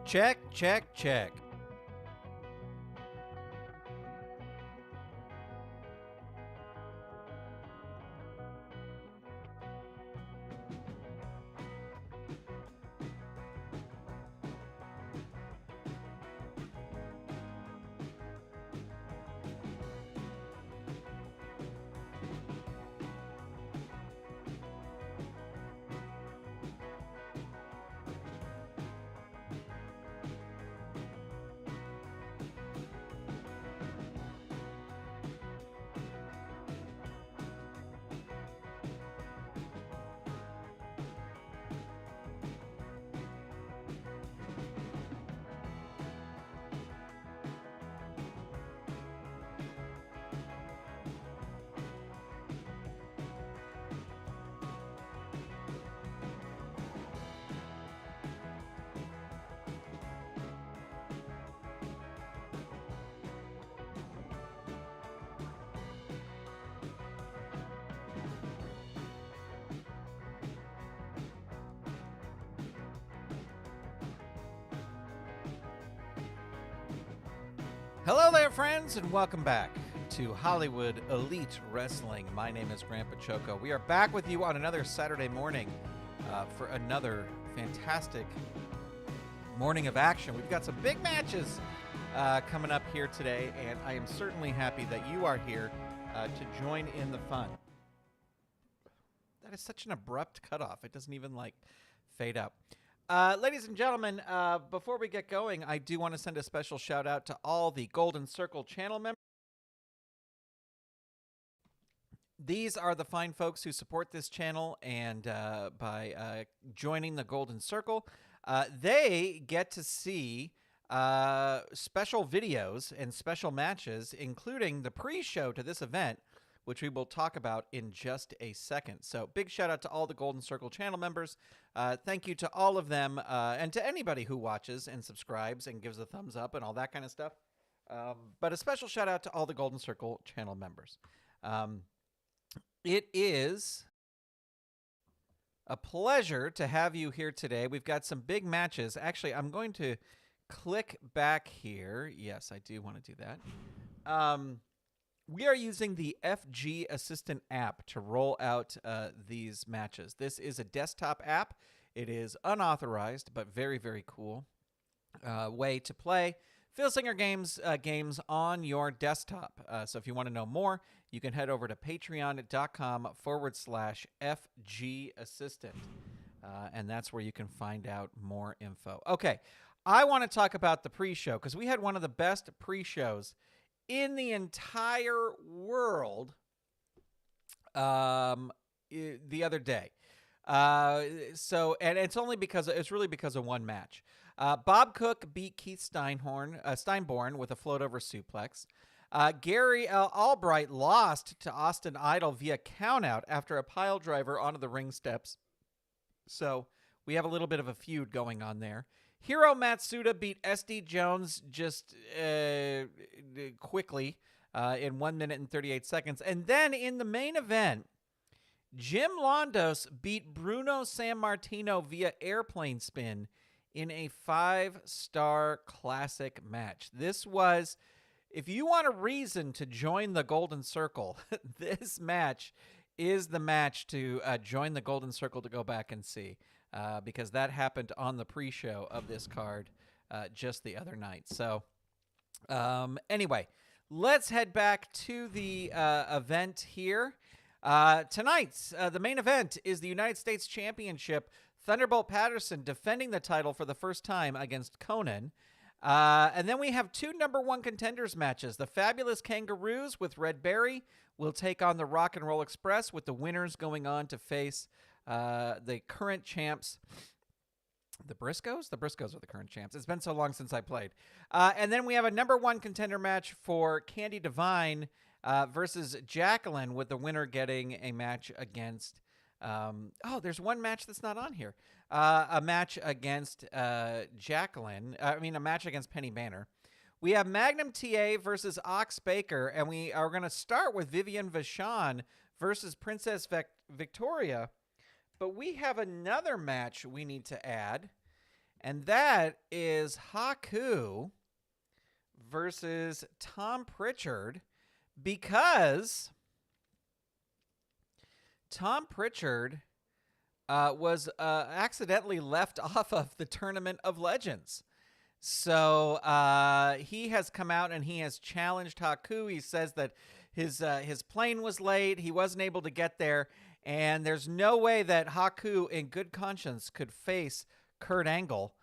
Check, check, check. Hello there, friends, and welcome back to Hollywood Elite Wrestling. My name is Grandpa Choco. We are back with you on another Saturday morning for another fantastic morning of action. We've got some big matches coming up here today, and I am certainly happy that you are here to join in the fun. That is such an abrupt cutoff. It doesn't even, fade out. Ladies and gentlemen, before we get going, I do want to send a special shout out to all the Golden Circle channel members. These are the fine folks who support this channel, and by joining the Golden Circle, they get to see special videos and special matches, including the pre-show to this event, which we will talk about in just a second. So big shout out to all the Golden Circle channel members. Thank you to all of them and to anybody who watches and subscribes and gives a thumbs up and all that kind of stuff. But a special shout out to all the Golden Circle channel members. It is a pleasure to have you here today. We've got some big matches. Actually, I'm going to click back here. Yes, I do want to do that. We are using the FG Assistant app to roll out these matches. This is a desktop app. It is unauthorized, but very, very cool way to play Filsinger games on your desktop. So if you want to know more, you can head over to patreon.com/FG Assistant. And that's where you can find out more info. Okay, I want to talk about the pre-show because we had one of the best pre-shows in the entire world the other day. And it's only because it's really because of one match. Bob Cook beat Keith Steinborn with a float over suplex. Gary Albright lost to Austin Idol via countout after a pile driver onto the ring steps. So we have a little bit of a feud going on there. Hiro Matsuda beat SD Jones just quickly in 1 minute and 38 seconds. And then in the main event, Jim Londos beat Bruno Sammartino via airplane spin in a 5-star classic match. This was, if you want a reason to join the Golden Circle, this match is the match to join the Golden Circle to go back and see. Because that happened on the pre-show of this card just the other night. So anyway, let's head back to the event here. Tonight's the main event is the United States Championship. Thunderbolt Patterson defending the title for the first time against Konnan. And then we have two #1 contenders matches. The Fabulous Kangaroos with Red Berry will take on the Rock and Roll Express, with the winners going on to face the current champs, the Briscoes? The Briscoes are the current champs. It's been so long since I played. And then we have a #1 contender match for Candi Divine versus Jacqueline, with the winner getting a match against... there's one match that's not on here. A match against Jacqueline. A match against Penny Banner. We have Magnum T versus Ox Baker, and we are going to start with Vivian Vachon versus Princess Victoria. But we have another match we need to add, And that is Haku versus Tom Prichard, because Tom Prichard was accidentally left off of the Tournament of Legends. So he has come out and he has challenged Haku. He says that his plane was late. He wasn't able to get there. And there's no way that Haku, in good conscience, could face Kurt Angle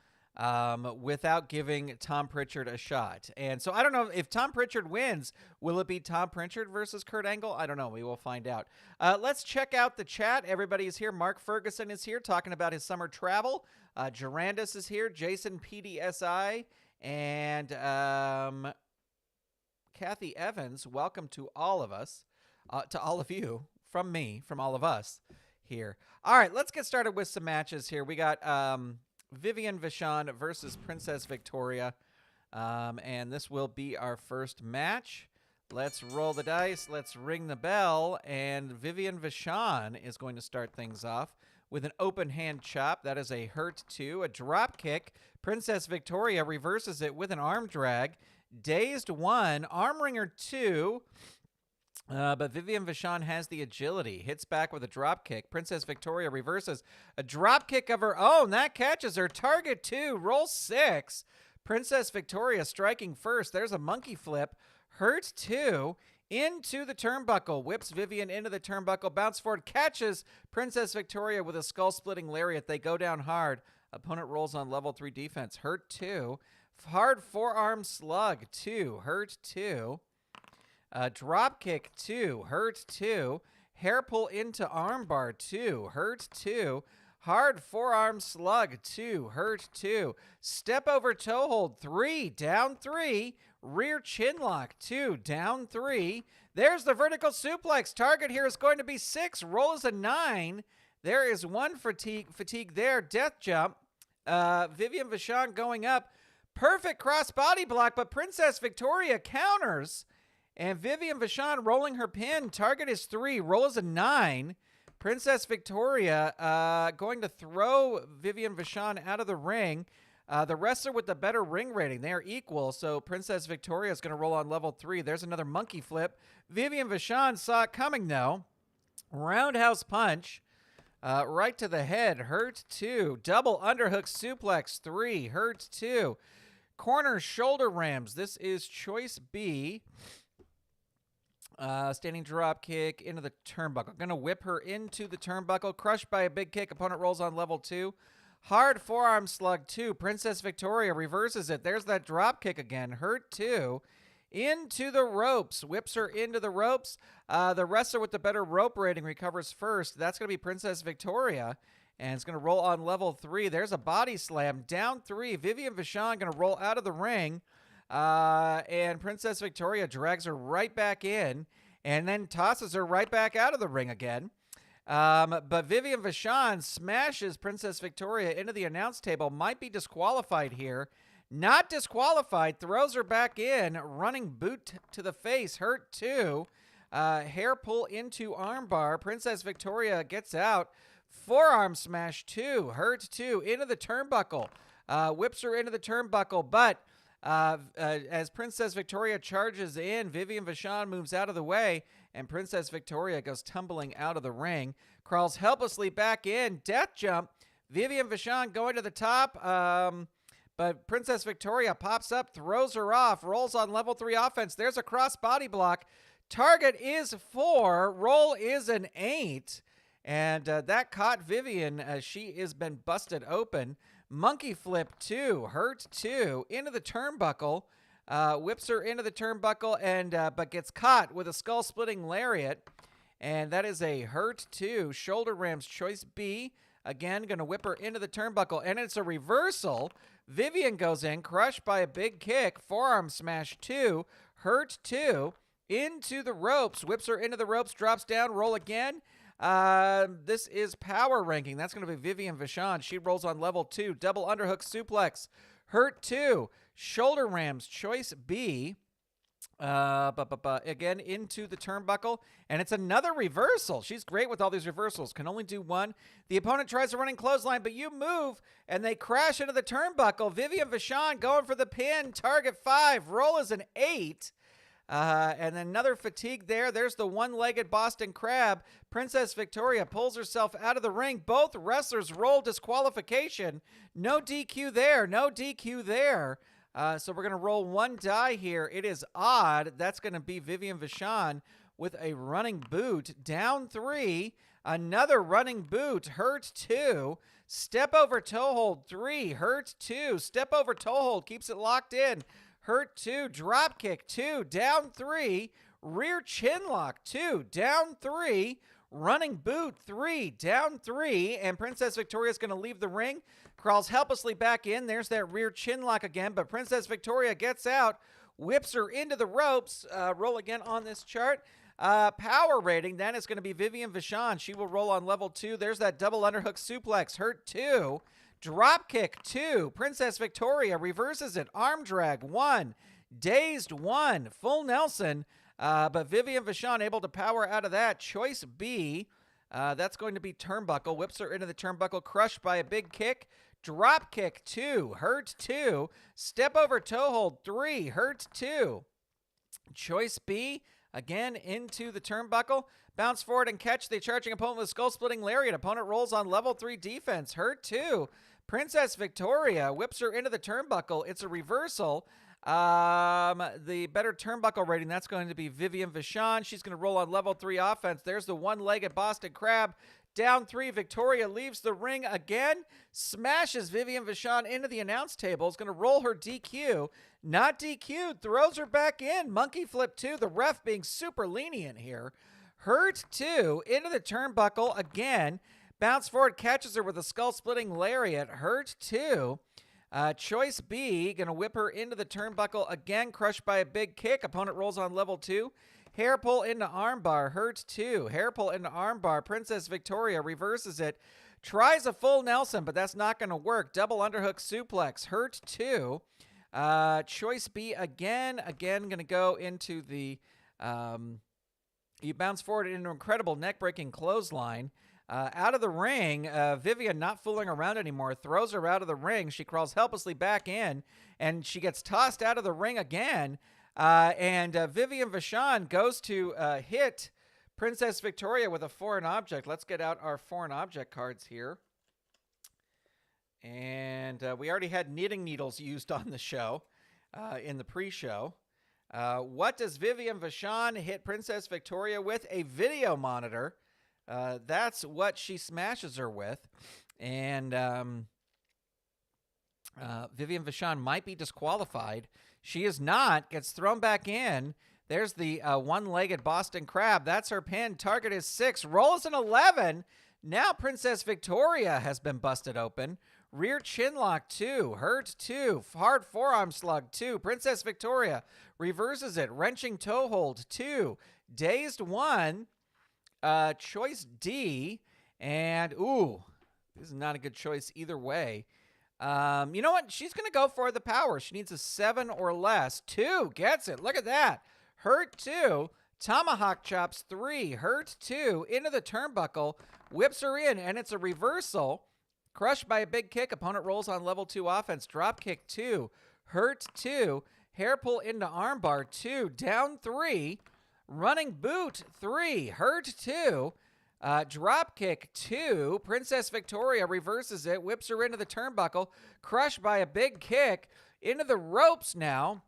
without giving Tom Prichard a shot. And so I don't know if Tom Prichard wins, will it be Tom Prichard versus Kurt Angle? I don't know. We will find out. Let's check out the chat. Everybody is here. Mark Ferguson is here talking about his summer travel. Gerandis is here. Jason PDSI. And Kathy Evans, welcome to all of us. To all of you. From me, from all of us here. All right, let's get started with some matches here. We got Vivian Vachon versus Princess Victoria. And this will be our first match. Let's roll the dice. Let's ring the bell. And Vivian Vachon is going to start things off with an open hand chop. That is a hurt 2. A drop kick. Princess Victoria reverses it with an arm drag. Dazed 1. Arm wringer 2. But Vivian Vachon has the agility. Hits back with a drop kick. Princess Victoria reverses a drop kick of her own. That catches her. Target 2. Roll 6. Princess Victoria striking first. There's a monkey flip. Hurt 2. Into the turnbuckle. Whips Vivian into the turnbuckle. Bounce forward. Catches Princess Victoria with a skull-splitting lariat. They go down hard. Opponent rolls on level 3 defense. Hurt 2. Hard forearm slug 2. Hurt 2. Drop kick 2, hurt 2, hair pull into armbar 2, hurt 2, hard forearm slug 2, hurt 2, step over toe hold 3, down 3, rear chin lock 2, down 3. There's the vertical suplex. Target here is going to be 6. Roll is a 9. There is 1 fatigue there. Death jump. Vivian Vachon going up. Perfect cross body block, but Princess Victoria counters. And Vivian Vachon rolling her pin. Target is 3. Roll is a 9. Princess Victoria going to throw Vivian Vachon out of the ring. The wrestler with the better ring rating. They are equal. So Princess Victoria is going to roll on level 3. There's another monkey flip. Vivian Vachon saw it coming, though. Roundhouse punch. Right to the head. Hurt 2. Double underhook suplex 3. Hurt 2. Corner shoulder rams. This is choice B. Standing drop kick into the turnbuckle. Going to whip her into the turnbuckle. Crushed by a big kick. Opponent rolls on level 2. Hard forearm slug 2. Princess Victoria reverses it. There's that drop kick again. Hurt 2. Into the ropes. Whips her into the ropes. The wrestler with the better rope rating recovers first. That's going to be Princess Victoria. And it's going to roll on level 3. There's a body slam. Down 3. Vivian Vachon going to roll out of the ring. And Princess Victoria drags her right back in and then tosses her right back out of the ring again. But Vivian Vachon smashes Princess Victoria into the announce table. Might be disqualified here. Not disqualified. Throws her back in. Running boot to the face. Hurt 2. Hair pull into armbar. Princess Victoria gets out. Forearm smash 2. Hurt 2. Into the turnbuckle. Whips her into the turnbuckle. But as Princess Victoria charges in, Vivian Vachon moves out of the way, and Princess Victoria goes tumbling out of the ring, crawls helplessly back in, death jump. Vivian Vachon going to the top, but Princess Victoria pops up, throws her off, rolls on level 3 offense. There's a cross body block. Target is 4. Roll is an 8. And that caught Vivian as she has been busted open. Monkey flip 2, hurt 2, into the turnbuckle, whips her into the turnbuckle, and but gets caught with a skull-splitting lariat, and that is a hurt 2. Shoulder rams choice B, again going to whip her into the turnbuckle, and it's a reversal. Vivian goes in, crushed by a big kick, forearm smash 2, hurt 2, into the ropes, whips her into the ropes, drops down, roll again. This is power ranking. That's going to be Vivian Vachon. She rolls on level 2. Double underhook suplex. Hurt 2. Shoulder rams. Choice B. Again, into the turnbuckle, and it's another reversal. She's great with all these reversals. Can only do one. The opponent tries a running clothesline, but you move, and they crash into the turnbuckle. Vivian Vachon going for the pin. Target 5. Roll is an 8. And then another fatigue there. There's the one-legged Boston Crab. Princess Victoria pulls herself out of the ring. Both wrestlers roll disqualification. No DQ there. No DQ there. So we're going to roll one die here. It is odd. That's going to be Vivian Vachon with a running boot. Down 3. Another running boot. Hurt 2. Step over toe hold 3. Hurt 2. Step over toe hold. Keeps it locked in. Hurt 2. Drop kick 2. Down 3. Rear chin lock 2. Down 3. Running boot 3. Down 3. And Princess Victoria is going to leave the ring. Crawls helplessly back in. There's that rear chin lock again. But Princess Victoria gets out. Whips her into the ropes. Roll again on this chart. Power rating. Then it's going to be Vivian Vachon. She will roll on level 2. There's that double underhook suplex. Hurt 2. Drop kick 2. Princess Victoria reverses it. Arm drag 1. Dazed 1. Full Nelson. But Vivian Vachon able to power out of that. Choice B. That's going to be turnbuckle. Whips her into the turnbuckle. Crushed by a big kick. Drop kick 2. Hurt 2. Step over toe hold 3. Hurt 2. Choice B. Again into the turnbuckle. Bounce forward and catch the charging opponent with skull-splitting lariat. Opponent rolls on level 3 defense. Hurt 2. Princess Victoria whips her into the turnbuckle. It's a reversal. The better turnbuckle rating, that's going to be Vivian Vachon. She's going to roll on level 3 offense. There's the one-legged Boston Crab. Down 3, Victoria leaves the ring again. Smashes Vivian Vachon into the announce table. Is going to roll her DQ. Not DQ'd. Throws her back in. Monkey flip 2. The ref being super lenient here. Hurt 2. Into the turnbuckle again. Bounce forward, catches her with a skull-splitting lariat. Hurt 2. Choice B, going to whip her into the turnbuckle again, crushed by a big kick. Opponent rolls on level 2. Hair pull into armbar. Hurt 2. Hair pull into armbar. Princess Victoria reverses it. Tries a full Nelson, but that's not going to work. Double underhook suplex. Hurt 2. Choice B again. Again, going to go into the... you bounce forward into an incredible neck-breaking clothesline. Out of the ring, Vivian not fooling around anymore, throws her out of the ring. She crawls helplessly back in, and she gets tossed out of the ring again. Vivian Vachon goes to hit Princess Victoria with a foreign object. Let's get out our foreign object cards here. And we already had knitting needles used on the show in the pre-show. What does Vivian Vachon hit Princess Victoria with? A video monitor. That's what she smashes her with. And Vivian Vachon might be disqualified. She is not. Gets thrown back in. There's the one-legged Boston Crab. That's her pin. Target is 6. Rolls an 11. Now Princess Victoria has been busted open. Rear chin lock 2. Hurt 2. Hard forearm slug 2. Princess Victoria reverses it. Wrenching toe hold 2. Dazed 1. Choice D, and ooh, this is not a good choice either way. You know what? She's going to go for the power. She needs a 7 or less. 2 gets it. Look at that. Hurt 2. Tomahawk chops 3. Hurt 2. Into the turnbuckle. Whips her in, and it's a reversal. Crushed by a big kick. Opponent rolls on level 2 offense. Drop kick 2. Hurt 2. Hair pull into armbar 2. Down 3. Running boot 3. Hurt 2. Drop kick 2. Princess Victoria reverses it. Whips her into the turnbuckle. Crushed by a big kick. Into the ropes now.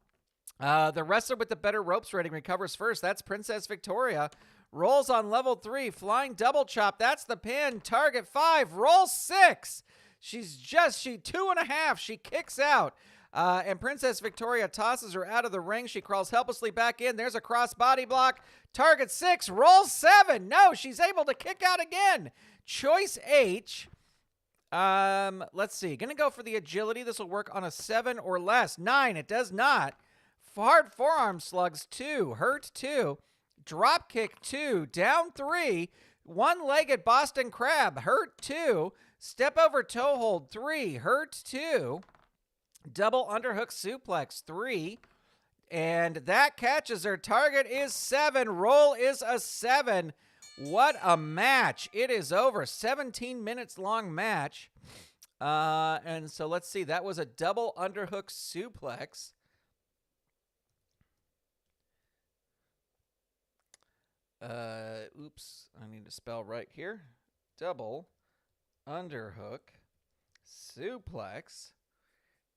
The wrestler with the better ropes rating recovers first. That's Princess Victoria. Rolls on level 3. Flying double chop. That's the pin. Target 5. Roll 6. She 2.5. She kicks out. And Princess Victoria tosses her out of the ring. She crawls helplessly back in. There's a cross body block. Target 6. Roll 7. No, she's able to kick out again. Choice H. Let's see. Gonna go for the agility. This will work on a 7 or less. 9. It does not. Hard forearm slugs 2. Hurt 2. Drop kick 2. Down 3. One-legged Boston Crab. Hurt 2. Step over toe hold 3. Hurt 2. Double underhook suplex 3. and that catches her. Target is 7. Roll is a 7. What a match. It is over. 17 minutes long match. And so let's see. That was a double underhook suplex. Oops. I need to spell right here. Double underhook suplex.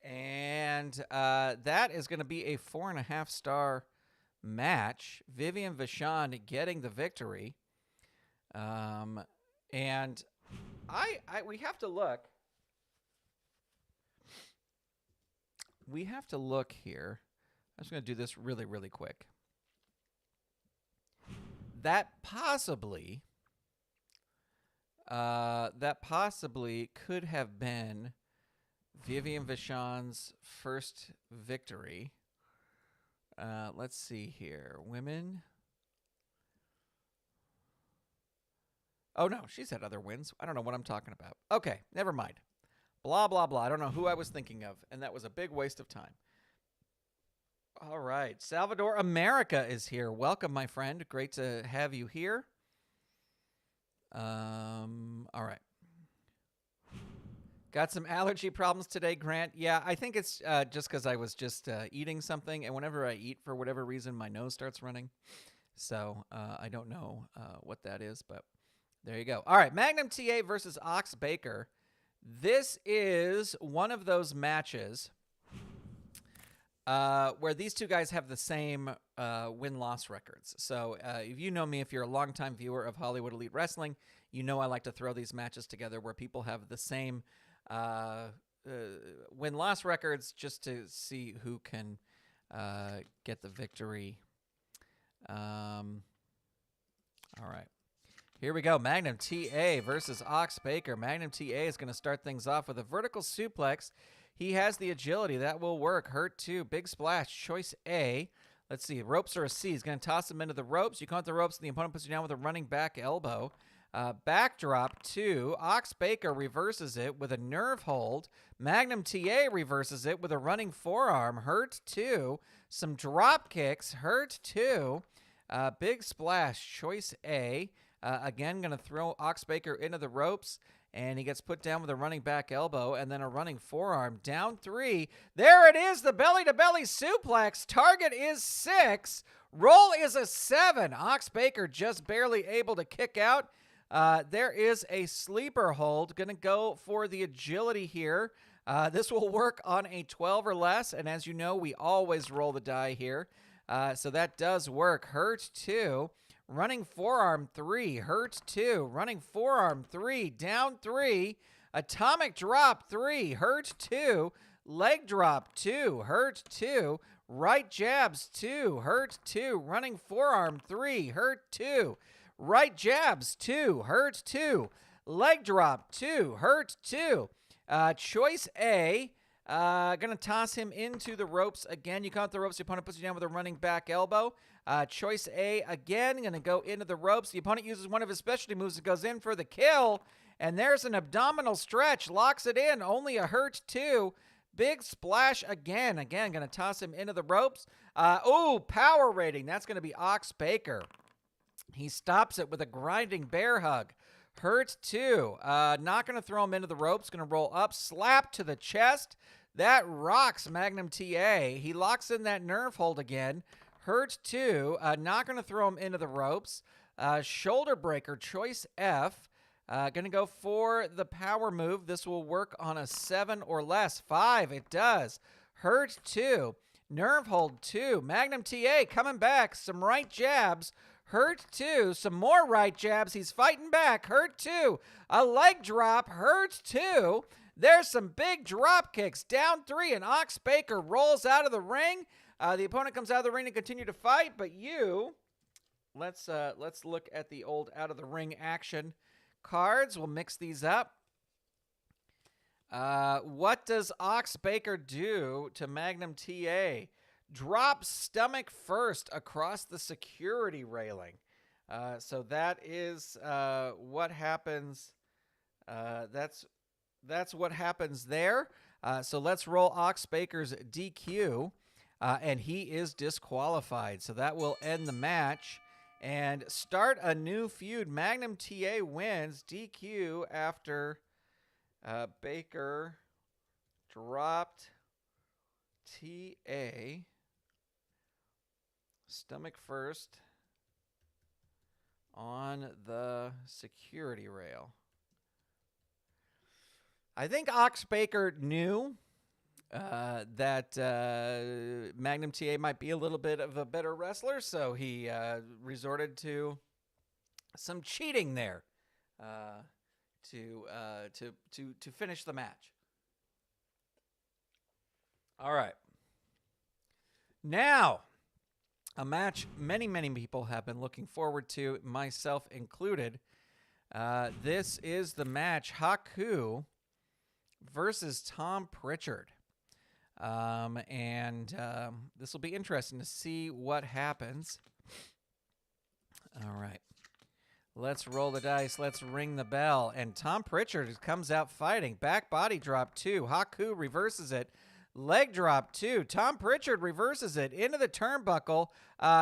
And that is going to be a 4.5-star match. Vivian Vachon getting the victory. And we have to look. We have to look here. I'm just going to do this really, really quick. That possibly could have been Vivian Vachon's first victory. Let's see here. Women. Oh, no. She's had other wins. I don't know what I'm talking about. Okay. Never mind. Blah, blah, blah. I don't know who I was thinking of, and that was a big waste of time. All right. Salvador America is here. Welcome, my friend. Great to have you here. All right. Got some allergy problems today, Grant. Yeah, I think it's just because I was just eating something, and whenever I eat, for whatever reason, my nose starts running. So I don't know what that is, but there you go. All right, Magnum TA versus Ox Baker. This is one of those matches where these two guys have the same win-loss records. So if you know me, if you're a longtime viewer of Hollywood Elite Wrestling, you know I like to throw these matches together where people have the same win-loss records just to see who can get the victory. All right. Here we go. Magnum TA versus Ox Baker. Magnum TA is going to start things off with a vertical suplex. He has the agility. That will work. Hurt 2. Big splash. Choice A. Let's see. Ropes are a C. He's going to toss him into the ropes. You count the ropes, and the opponent puts you down with a running back elbow. Backdrop 2. Ox Baker reverses it with a nerve hold. Magnum TA reverses it with a running forearm. Hurt 2. Some drop kicks. Hurt 2. Big splash. Choice A. Again, going to throw Ox Baker into the ropes, and he gets put down with a running back elbow and then a running forearm. Down 3. There it is, the belly-to-belly suplex. Target is 6. Roll is a 7. Ox Baker just barely able to kick out. There is a sleeper hold. Going to go for the agility here. This will work on a 12 or less, and as you know, we always roll the die here. So that does work. Hurt 2. Running forearm 3. Hurt 2. Running forearm 3. Down 3. Atomic drop 3. Hurt 2. Leg drop 2. Hurt 2. Right jabs 2. Hurt 2. Running forearm 3. Hurt 2. Right jabs 2. Hurt 2. Leg drop 2. Hurt 2. Choice A. Gonna toss him into the ropes again. You count the ropes. The opponent puts you down with a running back elbow. Choice A again. Gonna go into the ropes. The opponent uses one of his specialty moves that goes in for the kill. And there's an abdominal stretch. Locks it in. Only a hurt 2. Big splash again. Again, gonna toss him into the ropes. Power rating. That's gonna be Ox Baker. He stops it with a grinding bear hug. Hurt 2. Not going to throw him into the ropes. Going to roll up. Slap to the chest. That rocks Magnum TA. He locks in that nerve hold again. Hurt 2. Not going to throw him into the ropes. Shoulder breaker. Choice F. Going to go for the power move. This will work on a 7 or less. 5. It does. Hurt 2. Nerve hold 2. Magnum TA coming back. Some right jabs. Hurt 2. Some more right jabs. He's fighting back. Hurt 2. A leg drop. Hurt 2. There's some big drop kicks. Down 3, and Ox Baker rolls out of the ring. The opponent comes out of the ring to continue to fight, but let's look at the old out of the ring action cards. We'll mix these up. What does Ox Baker do to Magnum TA? Drop stomach first across the security railing. So that is what happens. That's what happens there. So let's roll Ox Baker's DQ. and he is disqualified. So that will end the match and start a new feud. Magnum TA wins DQ after Baker dropped TA stomach first on the security rail. I think Ox Baker knew that Magnum TA might be a little bit of a better wrestler, so he resorted to some cheating there to finish the match. All right. Now, a match many people have been looking forward to, myself included. This is the match Haku versus Tom Prichard. This will be interesting to see what happens. All right. Let's roll the dice. Let's ring the bell. And Tom Prichard comes out fighting. Back body drop 2. Haku reverses it. Leg drop 2. Tom Prichard reverses it into the turnbuckle.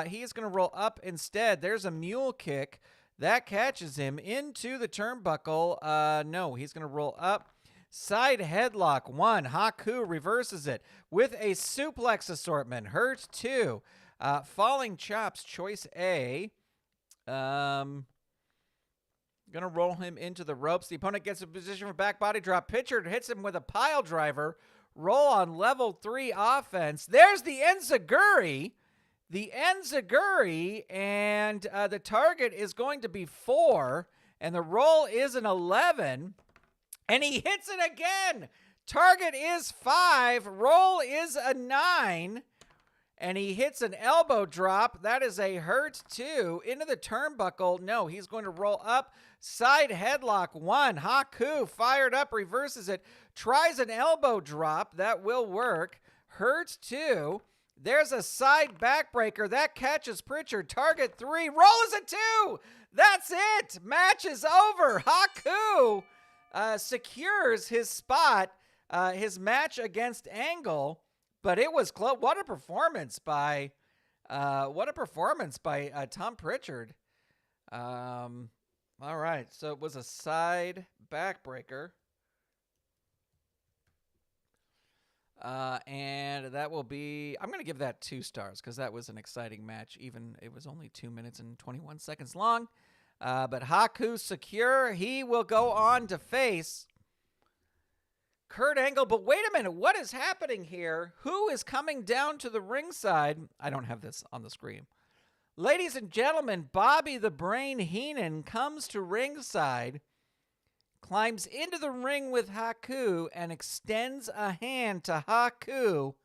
He is going to roll up instead. There's a mule kick. That catches him into the turnbuckle. No, he's going to roll up. Side headlock 1. Haku reverses it with a suplex assortment. Hurt 2. Falling chops, choice A. Gonna roll him into the ropes. The opponent gets a position for back body drop. Prichard hits him with a pile driver. Roll on level 3 offense. There's the enziguri. The enziguri, and the target is going to be 4, and the roll is an 11. And he hits it again. Target is 5. Roll is a 9. And he hits an elbow drop. That is a hurt 2. Into the turnbuckle. No, he's going to roll up. Side headlock 1. Haku fired up, reverses it. Tries an elbow drop. That will work. Hurt 2. There's a side backbreaker. That catches Prichard. Target 3. Roll is a 2. That's it. Match is over. Haku secures his spot, his match against Angle, but it was close. What a performance by Tom Prichard. All right, so it was a side backbreaker, and that will be. I'm going to give that 2 stars because that was an exciting match. Even it was only 2 minutes and 21 seconds long. But Haku secure. He will go on to face Kurt Angle. But wait a minute. What is happening here? Who is coming down to the ringside? I don't have this on the screen. Ladies and gentlemen, Bobby the Brain Heenan comes to ringside, climbs into the ring with Haku, and extends a hand to Haku.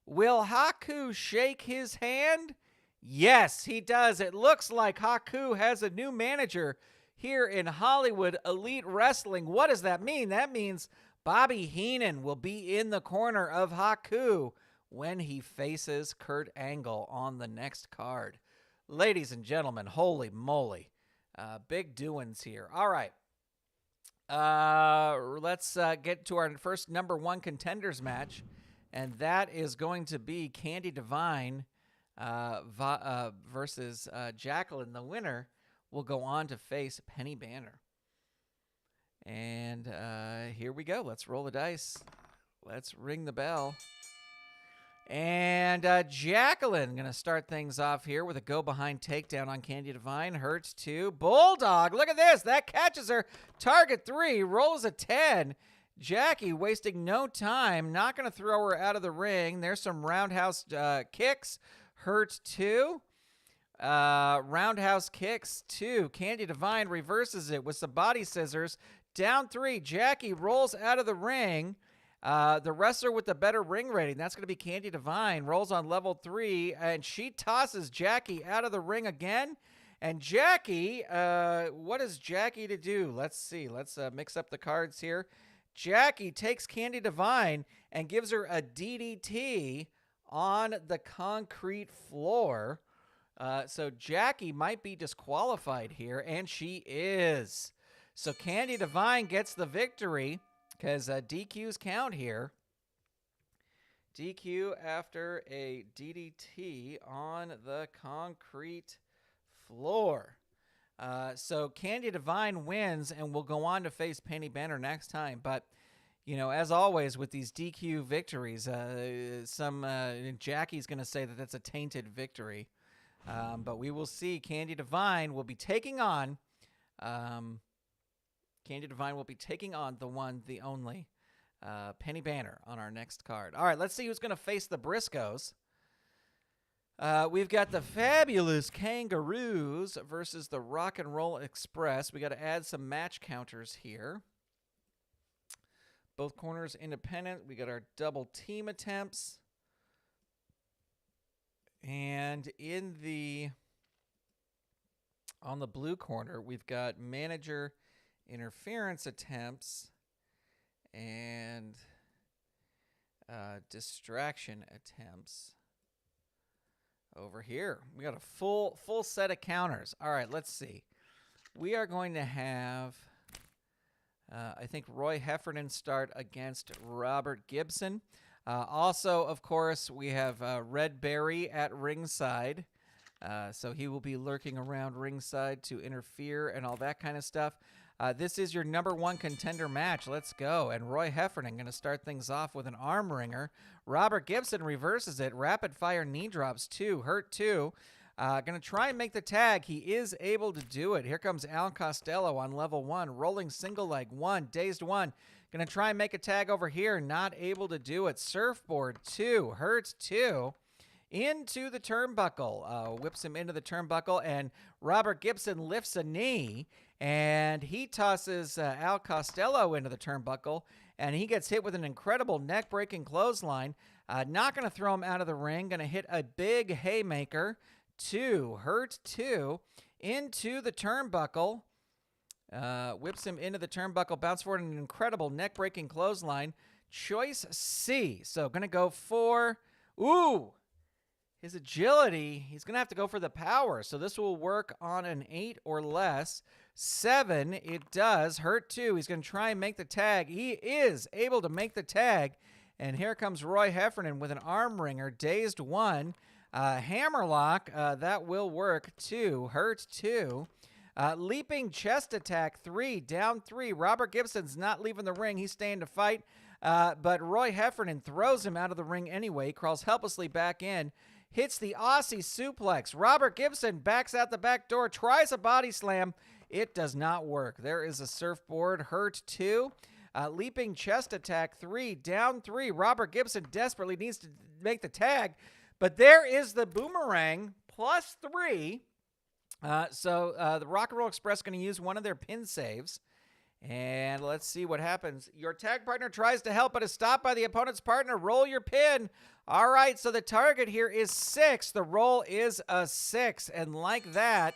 Will Haku shake his hand? Yes, he does. It looks like Haku has a new manager here in Hollywood Elite Wrestling. What does that mean? That means Bobby Heenan will be in the corner of Haku when he faces Kurt Angle on the next card. Ladies and gentlemen, holy moly. Big doings here. All right. Let's get to our first number 1 contenders match, and that is going to be Candi Divine versus Jacqueline. The winner will go on to face Penny Banner. And here we go. Let's roll the dice. Let's ring the bell. And Jacqueline going to start things off here with a go-behind takedown on Candi Divine. Hurts 2. Bulldog. Look at this. That catches her. Target 3. Rolls a 10. Jackie wasting no time. Not going to throw her out of the ring. There's some roundhouse kicks. Hurt 2. Roundhouse kicks 2. Candi Divine reverses it with some body scissors. Down 3. Jackie rolls out of the ring. The wrestler with the better ring rating, that's going to be Candi Divine, rolls on level 3, and she tosses Jackie out of the ring again. And Jackie, what is Jackie to do? Let's see. Let's mix up the cards here. Jackie takes Candi Divine and gives her a DDT on the concrete floor. So Jackie might be disqualified here, and she is. So Candi Divine gets the victory because DQs count here. DQ after a DDT on the concrete floor. So Candi Divine wins and will go on to face Penny Banner next time. But, you know, as always with these DQ victories, Jackie's going to say that that's a tainted victory. But we will see. Candi Divine will be taking on the one, the only Penny Banner on our next card. All right, let's see who's going to face the Briscoes. We've got the fabulous Kangaroos versus the Rock and Roll Express. We got to add some match counters here. Both corners independent. We got our double team attempts. And on the blue corner, we've got manager interference attempts and distraction attempts. Over here, we got a full set of counters. All right, let's see. We are going to have, I think, Roy Heffernan start against Robert Gibson. Also, of course, we have Red Berry at ringside. So he will be lurking around ringside to interfere and all that kind of stuff. This is your number one contender match. Let's go. And Roy Heffernan going to start things off with an arm wringer. Robert Gibson reverses it. Rapid fire knee drops 2. Hurt 2. Going to try and make the tag. He is able to do it. Here comes Al Costello on level 1. Rolling single leg 1. Dazed 1. Going to try and make a tag over here. Not able to do it. Surfboard 2. Hurt 2. Into the turnbuckle. Whips him into the turnbuckle. And Robert Gibson lifts a knee. And he tosses Al Costello into the turnbuckle. And he gets hit with an incredible neck-breaking clothesline. Not going to throw him out of the ring. Going to hit a big haymaker. 2. Hurt 2. Into the turnbuckle. Whips him into the turnbuckle. Bounce forward an incredible neck-breaking clothesline. Choice C. So going to go for... Ooh! His agility, he's going to have to go for the power. So this will work on an 8 or less. 7, it does. Hurt 2. He's going to try and make the tag. He is able to make the tag. And here comes Roy Heffernan with an arm wringer. Dazed 1. Hammerlock, that will work. 2. Hurt 2. Leaping chest attack 3. Down 3. Robert Gibson's not leaving the ring. He's staying to fight. But Roy Heffernan throws him out of the ring anyway. Crawls helplessly back in. Hits the Aussie suplex. Robert Gibson backs out the back door. Tries a body slam. It does not work. There is a surfboard. Hurt 2. Leaping chest attack 3. Down 3. Robert Gibson desperately needs to make the tag. But there is the boomerang plus 3. So the Rock and Roll Express going to use one of their pin saves. And let's see what happens. Your tag partner tries to help, but is stopped by the opponent's partner. Roll your pin. All right, so the target here is 6. The roll is a 6. And like that,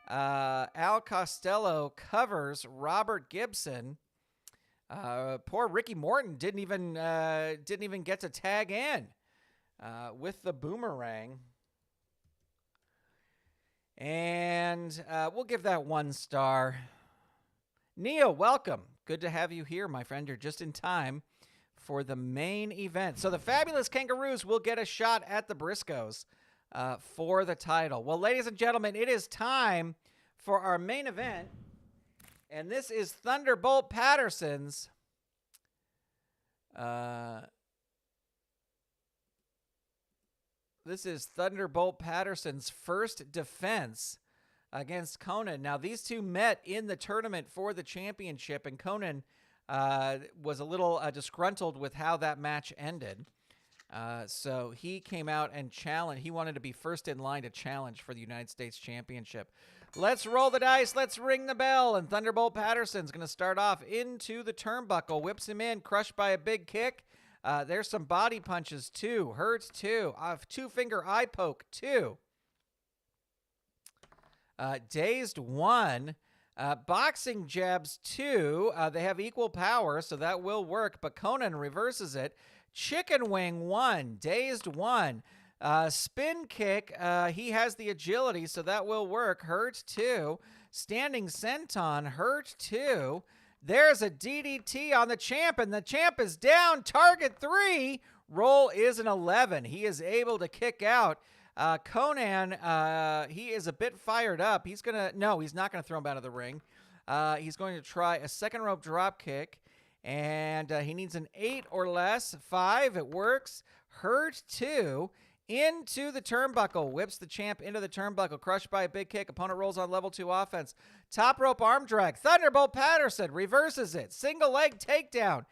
Al Costello covers Robert Gibson. Poor Ricky Morton didn't even get to tag in with the boomerang. And we'll give that 1 star. Neil, welcome. Good to have you here, my friend. You're just in time for the main event. So the fabulous Kangaroos will get a shot at the Briscoes for the title. Well, ladies and gentlemen, it is time for our main event. And this is Thunderbolt Patterson's first defense against Konnan. Now, these two met in the tournament for the championship, and Konnan was a little disgruntled with how that match ended. So he came out and challenged. He wanted to be first in line to challenge for the United States Championship. Let's roll the dice. Let's ring the bell. And Thunderbolt Patterson's going to start off into the turnbuckle. Whips him in, crushed by a big kick. There's some body punches, 2. Hurts 2. 2-finger eye poke, 2. Dazed 1. Boxing jabs 2. They have equal power, so that will work. But Konnan reverses it. Chicken wing 1. Dazed 1. Spin kick. He has the agility, so that will work. Hurt 2. Standing senton. Hurt 2. There's a DDT on the champ, and the champ is down. Target 3. Roll is an 11. He is able to kick out. Konnan, he is a bit fired up. He's not going to throw him out of the ring. He's going to try a second rope drop kick, and he needs an 8 or less. 5, it works. Hurt 2. Into the turnbuckle. Whips the champ into the turnbuckle. Crushed by a big kick. Opponent rolls on level 2 offense. Top rope arm drag. Thunderbolt Patterson reverses it. Single leg takedown.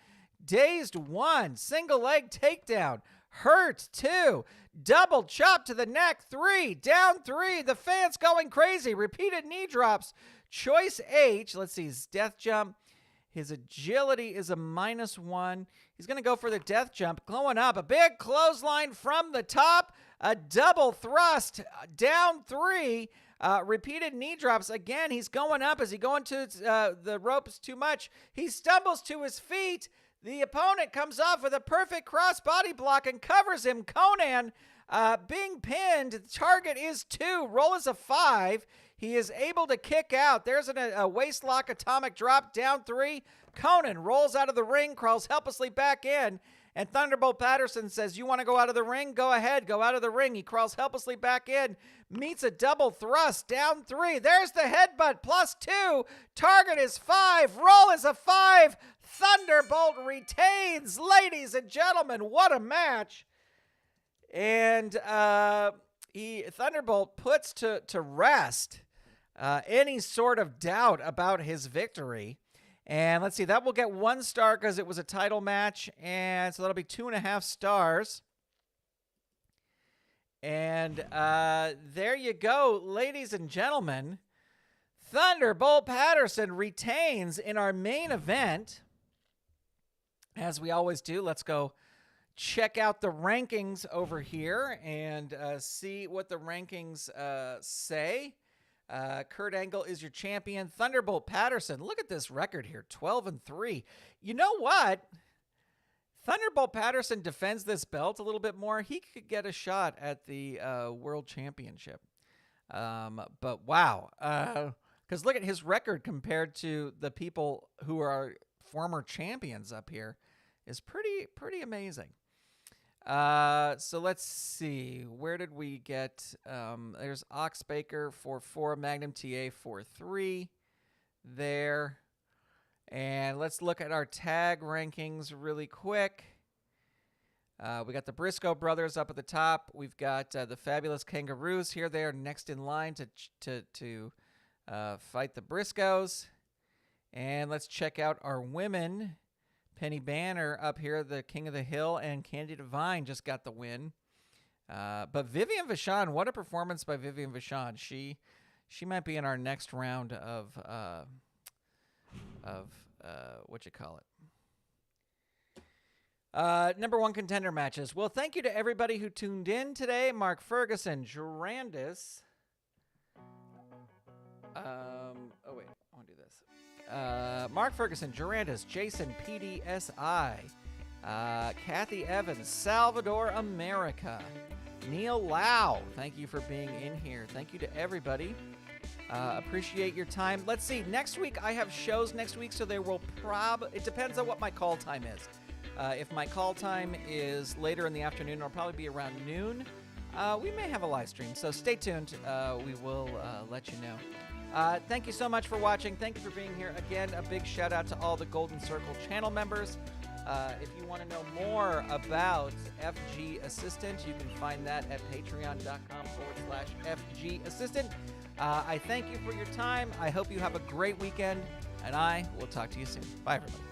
Dazed 1. Single leg takedown. Hurt 2. Double chop to the neck. 3. Down 3. The fans going crazy. Repeated knee drops. Choice H. Let's see. His death jump. His agility is a -1. He's going to go for the death jump. Going up. A big clothesline from the top. A double thrust. Down 3. Repeated knee drops. Again, he's going up. As he going to the ropes too much, he stumbles to his feet. The opponent comes off with a perfect cross body block and covers him. Konnan being pinned. The target is 2. Roll is a 5. He is able to kick out. There's a waist lock atomic drop. Down 3. Konnan rolls out of the ring, crawls helplessly back in. And Thunderbolt Patterson says, you want to go out of the ring? Go ahead. Go out of the ring. He crawls helplessly back in. Meets a double thrust. Down 3. There's the headbutt. +2. Target is 5. Roll is a 5. Thunderbolt retains. Ladies and gentlemen, what a match. And Thunderbolt puts to rest any sort of doubt about his victory. And let's see, that will get 1 star because it was a title match. And so that'll be 2.5 stars. And there you go, ladies and gentlemen. Thunderbolt Patterson retains in our main event. As we always do, let's go check out the rankings over here and see what the rankings say. Kurt Angle is your champion. Thunderbolt Patterson, look at this record here, 12-3. You know what? Thunderbolt Patterson defends this belt a little bit more. He could get a shot at the World Championship. But wow, because look at his record compared to the people who are former champions up here is pretty amazing. So let's see. Where did we get? There's Oxbaker for 4, Magnum TA for 3 there. And let's look at our tag rankings really quick. We got the Briscoe brothers up at the top. We've got the fabulous Kangaroos here. They are next in line to fight the Briscoes. And let's check out our women. Penny Banner up here, the King of the Hill, and Candy Divine just got the win. But Vivian Vachon, what a performance by Vivian Vachon. She might be in our next round of number 1 contender matches. Well, thank you to everybody who tuned in today. Mark Ferguson, Durandis. Wait, I want to do this. Mark Ferguson, Durandis, Jason, PDSI, Kathy Evans, Salvador America, Neil Lau. Thank you for being in here. Thank you to everybody. Appreciate your time. Let's see. Next week, I have shows next week, so there will it depends on what my call time is. If my call time is later in the afternoon, it'll probably be around noon. We may have a live stream, so stay tuned. We will let you know. Thank you so much for watching. Thank you for being here. Again, a big shout out to all the Golden Circle channel members. If you want to know more about FG Assistant, you can find that at patreon.com/FG Assistant. I thank you for your time. I hope you have a great weekend, and I will talk to you soon. Bye, everybody.